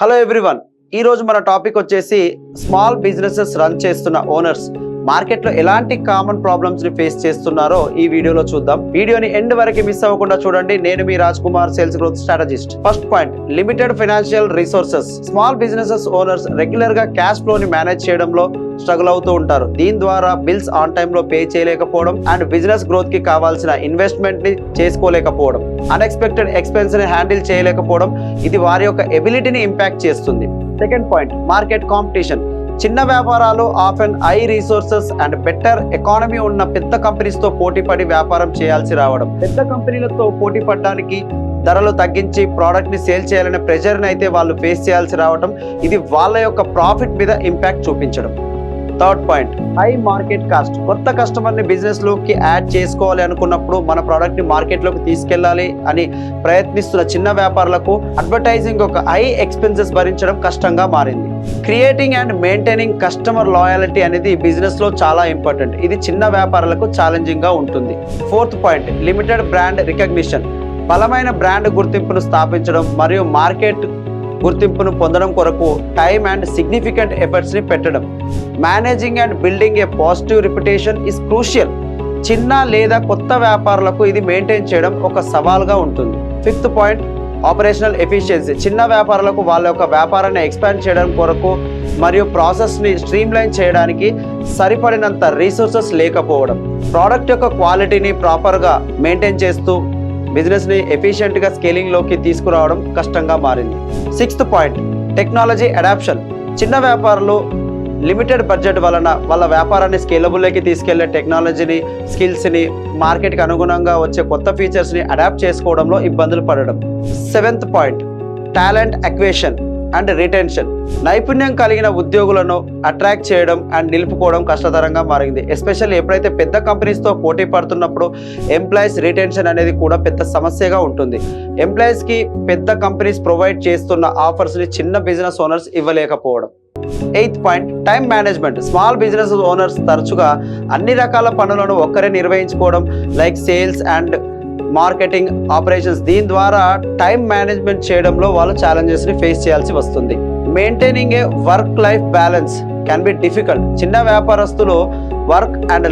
Hello everyone, ఈ రోజు మన టాపిక్ వచ్చేసి స్మాల్ బిజినెసెస్ రన్ చేస్తున్న ఓనర్స్ మార్కెట్లో ఎలాంటి కామన్ ప్రాబ్లమ్స్ ని ఫేస్ చేస్తున్నారో ఈ వీడియోలో చూద్దాం. వీడియోని ఎండ్ వరకు మిస్ అవ్వకుండా చూడండి. నేను మీ Raj Kumar, sales growth strategist. First point, limited financial resources. Small businesses owners regular గా క్యాష్ ఫ్లో ని మేనేజ్ చేయడంలో స్ట్రగుల్ అవుతూ ఉంటారు. దీని ద్వారా బిల్స్ ఆన్ టైమ్ లో పే చేయలేకపోవడం అండ్ బిజినెస్ గ్రోత్ కి కావాల్సిన ఇన్వెస్ట్మెంట్ ని చేసుకోలేకపోవడం, అన్ఎక్స్పెక్టెడ్ ఎక్స్పెన్స్ ని హ్యాండిల్ చేయలేకపోవడం, ఇది వారి యొక్క ఎబిలిటీని ఇంపాక్ట్ చేస్తుంది. Second point, market competition. చిన్న వ్యాపారాలు often high resources and better economy ఉన్న పెద్ద కంపెనీస్ తో పోటీ పడి వ్యాపారం చేయాల్సి రావడం. పెద్ద కంపెనీలతో పోటీ పడడానికి ధరలు తగ్గించి ప్రోడక్ట్ ని సేల్ చేయాలనే ప్రెషర్ ని అయితే వాళ్ళు ఫేస్ చేయాల్సి రావడం, ఇది వాళ్ళ యొక్క ప్రాఫిట్ మీద ఇంపాక్ట్ చూపించడం. Third point, high market cost. కొత్త కస్టమర్ ని బిజినెస్ లోకి యాడ్ చేసుకోవాలి అనుకున్నప్పుడు మన ప్రోడక్ట్ ని మార్కెట్ లోకి తీసుకెళ్లాలి అని ప్రయత్నిస్తున్న చిన్న వ్యాపారులకు అడ్వర్టైజింగ్ ఒక హై ఎక్స్పెన్సెస్ భరించడం కష్టంగా మారింది. Creating and maintaining customer loyalty అనేది బిజినెస్ లో చాలా ఇంపార్టెంట్. ఇది చిన్న వ్యాపారాలకు ఛాలెంజింగ్ గా ఉంటుంది. Fourth point, limited brand recognition. బలమైన బ్రాండ్ గుర్తింపును స్థాపించడం మరియు మార్కెట్ గుర్తింపును పొందడం కొరకు టైమ్ అండ్ సిగ్నిఫికెంట్ ఎఫర్ట్స్ ని పెట్టడం. Managing and building a positive reputation is crucial. చిన్న లేదా కొత్త వ్యాపారులకు ఇది మెయింటైన్ చేయడం ఒక సవాల్గా ఉంటుంది. Fifth point, operational efficiency. చిన్న వ్యాపారులకు వాళ్ళ యొక్క వ్యాపారాన్ని ఎక్స్పాండ్ చేయడం కొరకు మరియు ప్రాసెస్ని స్ట్రీమ్లైన్ చేయడానికి సరిపడినంత రీసోర్సెస్ లేకపోవడం. ప్రోడక్ట్ యొక్క క్వాలిటీని ప్రాపర్గా మెయింటైన్ చేస్తూ బిజినెస్ని ఎఫిషియెంట్గా స్కేలింగ్లోకి తీసుకురావడం కష్టంగా మారింది. Sixth point, technology adoption. చిన్న వ్యాపారులు లిమిటెడ్ బడ్జెట్ వలన వాళ్ళ వ్యాపారాన్ని స్కేలబుల్లోకి తీసుకెళ్లే టెక్నాలజీని, స్కిల్స్ని, మార్కెట్కి అనుగుణంగా వచ్చే కొత్త ఫీచర్స్ని అడాప్ట్ చేసుకోవడంలో ఇబ్బందులు పడడం. Seventh point, talent అక్వేషన్ and retention. నైపుణ్యం కలిగిన ఉద్యోగులను అట్రాక్ట్ చేయడం అండ్ నిలుపుకోవడం కష్టతరంగా మారింది. ఎస్పెషల్లీ ఎప్పుడైతే పెద్ద కంపెనీస్తో పోటీ పడుతున్నప్పుడు ఎంప్లాయీస్ రిటెన్షన్ అనేది కూడా పెద్ద సమస్యగా ఉంటుంది. ఎంప్లాయీస్కి పెద్ద కంపెనీస్ ప్రొవైడ్ చేస్తున్న ఆఫర్స్ని చిన్న బిజినెస్ ఓనర్స్ ఇవ్వలేకపోవడం. Eighth point, time management. Small business owners తరచుగా అన్ని రకాల పనులను ఒక్కరే నిర్వహించుకోవడం, like sales and marketing, operations. దీని ద్వారా టైం మేనేజ్మెంట్ చేయడంలో వాళ్ళు ఛాలెంజెస్ని ఫేస్ చేయాల్సి వస్తుంది. Maintaining A work life balance can be difficult. చిన్న వ్యాపారస్తులు వర్క్ అండ్